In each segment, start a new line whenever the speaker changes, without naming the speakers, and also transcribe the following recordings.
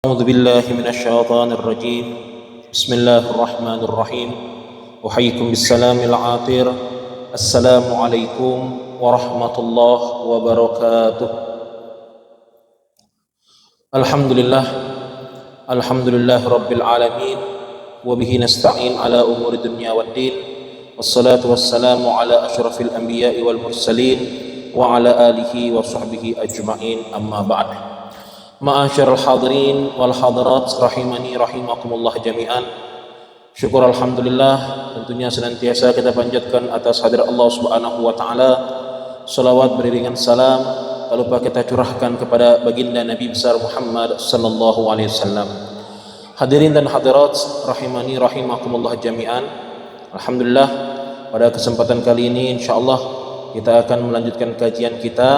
أعوذ بالله من الشيطان الرجيم. بسم الله الرحمن الرحيم. أحييكم بالسلام العاطر. السلام عليكم ورحمة الله وبركاته. الحمد لله رب العالمين، وبه نستعين على أمور الدنيا والدين، والصلاة والسلام على أشرف الأنبياء والمرسلين وعلى آله وصحبه أجمعين، أما بعد. Ma'asyiral hadirin wal hadirat rahimani rahimakumullah jami'an. Syukur alhamdulillah tentunya senantiasa kita panjatkan atas hadirat Allah Subhanahu wa taala. Salawat beriringan salam tak lupa kita curahkan kepada baginda Nabi besar Muhammad sallallahu alaihi wasallam. Hadirin dan hadirat rahimani rahimakumullah jami'an. Alhamdulillah pada kesempatan kali ini insyaallah kita akan melanjutkan kajian kita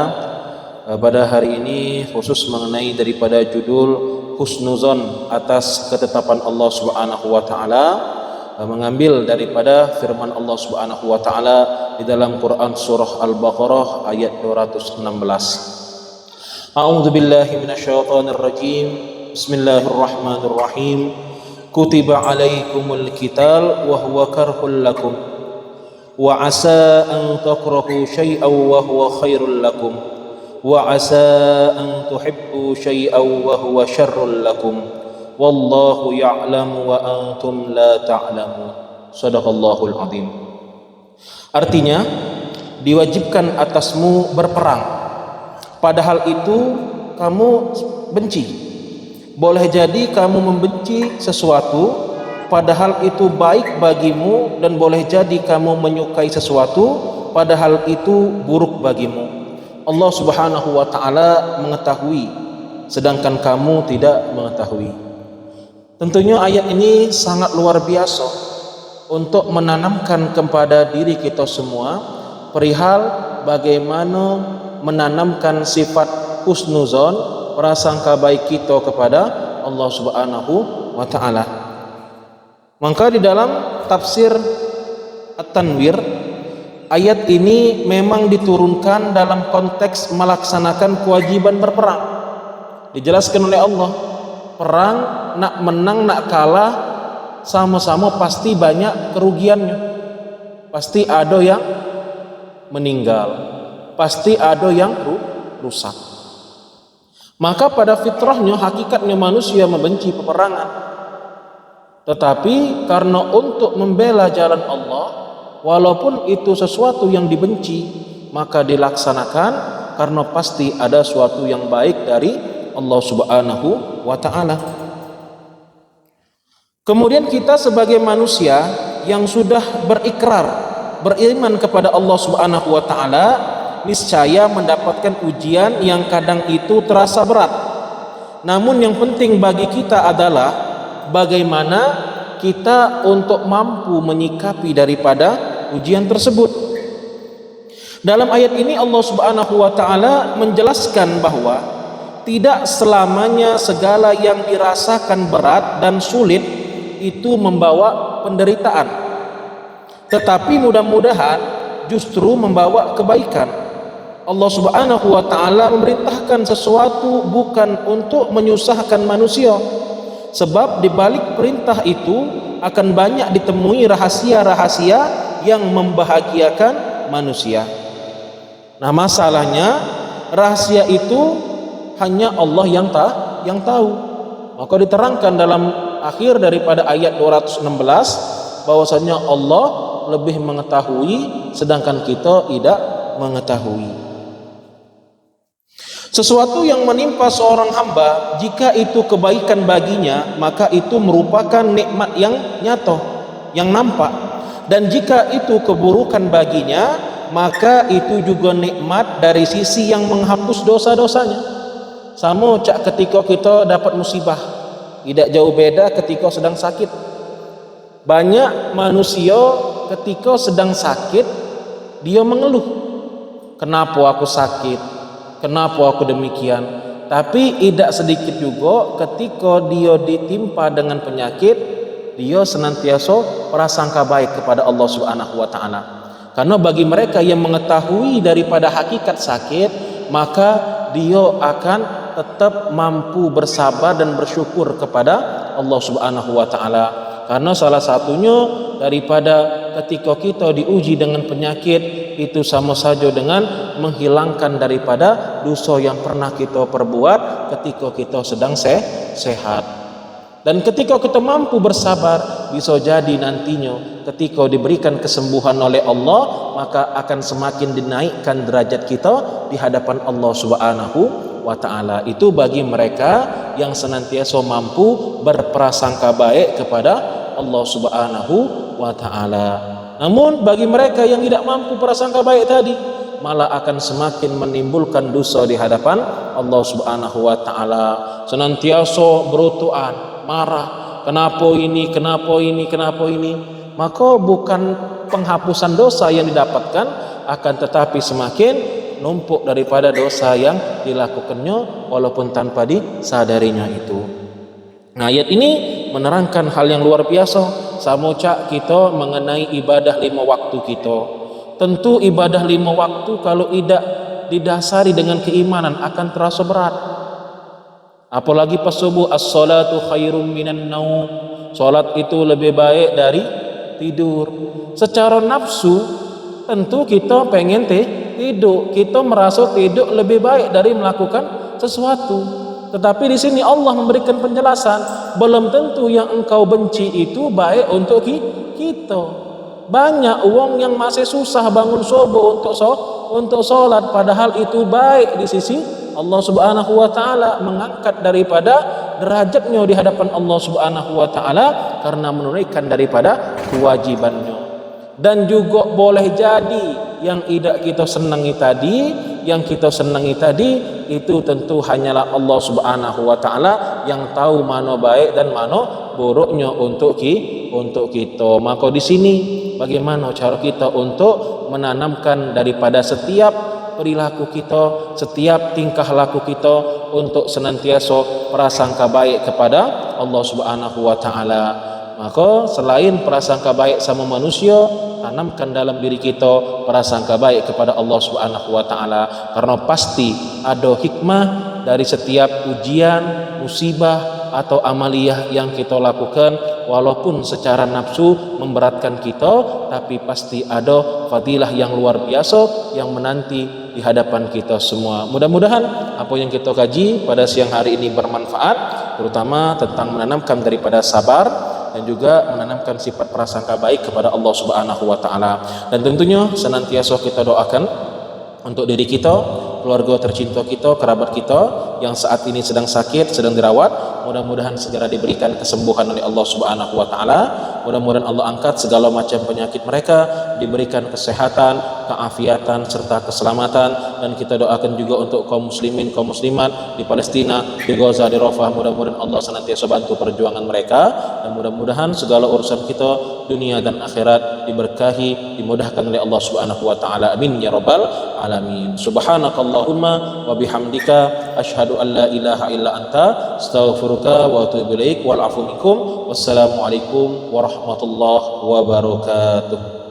pada hari ini khusus mengenai daripada judul husnuzon atas ketetapan Allah Subhanahu wa taala, mengambil daripada firman Allah Subhanahu wa taala di dalam Quran surah Al-Baqarah ayat 216. A'udzu billahi minasyaitonir rajim. Bismillahirrahmanirrahim. Kutiba 'alaikumul qital wa huwa karhul lakum wa 'asa an takrahu syai'an wa huwa khairul lakum wa 'asa an tuhibbu syai'an wa huwa syarrul lakum wallahu ya'lamu wa antum la ta'lamun. Shadaqallahul azim. Artinya, diwajibkan atasmu berperang, padahal itu kamu benci. Boleh jadi kamu membenci sesuatu padahal itu baik bagimu, dan boleh jadi kamu menyukai sesuatu padahal itu buruk bagimu. Allah Subhanahu wa taala mengetahui sedangkan kamu tidak mengetahui. Tentunya ayat ini sangat luar biasa untuk menanamkan kepada diri kita semua perihal bagaimana menanamkan sifat husnuzon, prasangka baik kita kepada Allah Subhanahu wa taala. Maka di dalam tafsir At-Tanwir, ayat ini memang diturunkan dalam konteks melaksanakan kewajiban berperang. Dijelaskan oleh Allah, perang nak menang nak kalah sama-sama pasti banyak kerugiannya. Pasti ada yang meninggal, pasti ada yang rusak. Maka pada fitrahnya, hakikatnya manusia membenci peperangan. Tetapi karena untuk membela jalan Allah, walaupun itu sesuatu yang dibenci, maka dilaksanakan karena pasti ada sesuatu yang baik dari Allah Subhanahu wa taala. Kemudian kita sebagai manusia yang sudah berikrar, beriman kepada Allah Subhanahu wa taala, niscaya mendapatkan ujian yang kadang itu terasa berat. Namun yang penting bagi kita adalah bagaimana kita untuk mampu menyikapi daripada ujian tersebut. Dalam ayat ini Allah Subhanahu wa taala menjelaskan bahwa tidak selamanya segala yang dirasakan berat dan sulit itu membawa penderitaan, tetapi mudah-mudahan justru membawa kebaikan. Allah Subhanahu wa taala memerintahkan sesuatu bukan untuk menyusahkan manusia, sebab di balik perintah itu akan banyak ditemui rahasia-rahasia yang membahagiakan manusia. Nah, masalahnya rahasia itu hanya Allah yang tahu. Maka diterangkan dalam akhir daripada ayat 216 bahwasanya Allah lebih mengetahui sedangkan kita tidak mengetahui. Sesuatu yang menimpa seorang hamba, jika itu kebaikan baginya, maka itu merupakan nikmat yang nyata, yang nampak. Dan jika itu keburukan baginya, maka itu juga nikmat dari sisi yang menghapus dosa-dosanya. Sama cak ketika kita dapat musibah, tidak jauh beda ketika sedang sakit. Banyak manusia ketika sedang sakit dia mengeluh, kenapa aku sakit, kenapa aku demikian. Tapi tidak sedikit juga ketika dia ditimpa dengan penyakit, dia senantiasa prasangka baik kepada Allah Subhanahu wa taala. Karena bagi mereka yang mengetahui daripada hakikat sakit, maka dia akan tetap mampu bersabar dan bersyukur kepada Allah Subhanahu wa taala. Karena salah satunya daripada ketika kita diuji dengan penyakit itu sama saja dengan menghilangkan daripada dosa yang pernah kita perbuat ketika kita sedang sehat. Dan ketika kita mampu bersabar, bisa jadi nantinya ketika diberikan kesembuhan oleh Allah, maka akan semakin dinaikkan derajat kita di hadapan Allah Subhanahu wa taala. Itu bagi mereka yang senantiasa mampu berprasangka baik kepada Allah Subhanahu wa taala. Namun bagi mereka yang tidak mampu prasangka baik tadi, malah akan semakin menimbulkan dosa di hadapan Allah Subhanahu wa taala. Senantiasa berutuan, marah, kenapa ini, maka bukan penghapusan dosa yang didapatkan, akan tetapi semakin numpuk daripada dosa yang dilakukannya walaupun tanpa disadarinya itu. Nah, ayat ini menerangkan hal yang luar biasa sama cak kita mengenai ibadah 5 waktu kita. Tentu ibadah 5 waktu kalau tidak didasari dengan keimanan akan terasa berat. Apalagi pas subuh, as-salatu khairum minan naum, salat itu lebih baik dari tidur. Secara nafsu tentu kita pengen tidur, kita merasa tidur lebih baik dari melakukan sesuatu. Tetapi di sini Allah memberikan penjelasan, belum tentu yang engkau benci itu baik untuk kita. Banyak orang yang masih susah bangun subuh untuk sholat, padahal itu baik di sisi Allah Subhanahu wa taala, mengangkat daripada derajatnya di hadapan Allah Subhanahu wa taala karena menunaikan daripada kewajibannya. Dan juga boleh jadi yang tidak kita senangi tadi, itu tentu hanyalah Allah Subhanahu wa taala yang tahu mana baik dan mana buruknya untuk kita. Maka di sini bagaimana cara kita untuk menanamkan daripada setiap perilaku kita, setiap tingkah laku kita untuk senantiasa prasangka baik kepada Allah Subhanahu wa taala. Maka selain prasangka baik sama manusia, tanamkan dalam diri kita prasangka baik kepada Allah Subhanahu wa taala, karena pasti ada hikmah dari setiap ujian, musibah atau amaliyah yang kita lakukan. Walaupun secara nafsu memberatkan kita, tapi pasti ada fadilah yang luar biasa yang menanti di hadapan kita semua. Mudah-mudahan apa yang kita kaji pada siang hari ini bermanfaat, terutama tentang menanamkan daripada sabar dan juga menanamkan sifat prasangka baik kepada Allah Subhanahu wa taala. Dan tentunya senantiasa kita doakan untuk diri kita, keluarga tercinta kita, kerabat kita yang saat ini sedang sakit, sedang dirawat, mudah-mudahan segera diberikan kesembuhan oleh Allah Subhanahu wa taala. Mudah-mudahan Allah angkat segala macam penyakit mereka, diberikan kesehatan, keafiatan serta keselamatan. Dan kita doakan juga untuk kaum muslimin, kaum muslimat di Palestina, di Gaza, di Rafah, mudah-mudahan Allah senantiasa bantu perjuangan mereka, dan mudah-mudahan segala urusan kita dunia dan akhirat diberkahi, dimudahkan oleh Allah Subhanahu wa taala. Amin ya rabbal alamin. Subhanakallahumma wa bihamdika asyhadu an la ilaha illa anta astaghfiruka wa atubu ilaik wal afu minkum. Wassalamualaikum warahmatullahi wabarakatuh.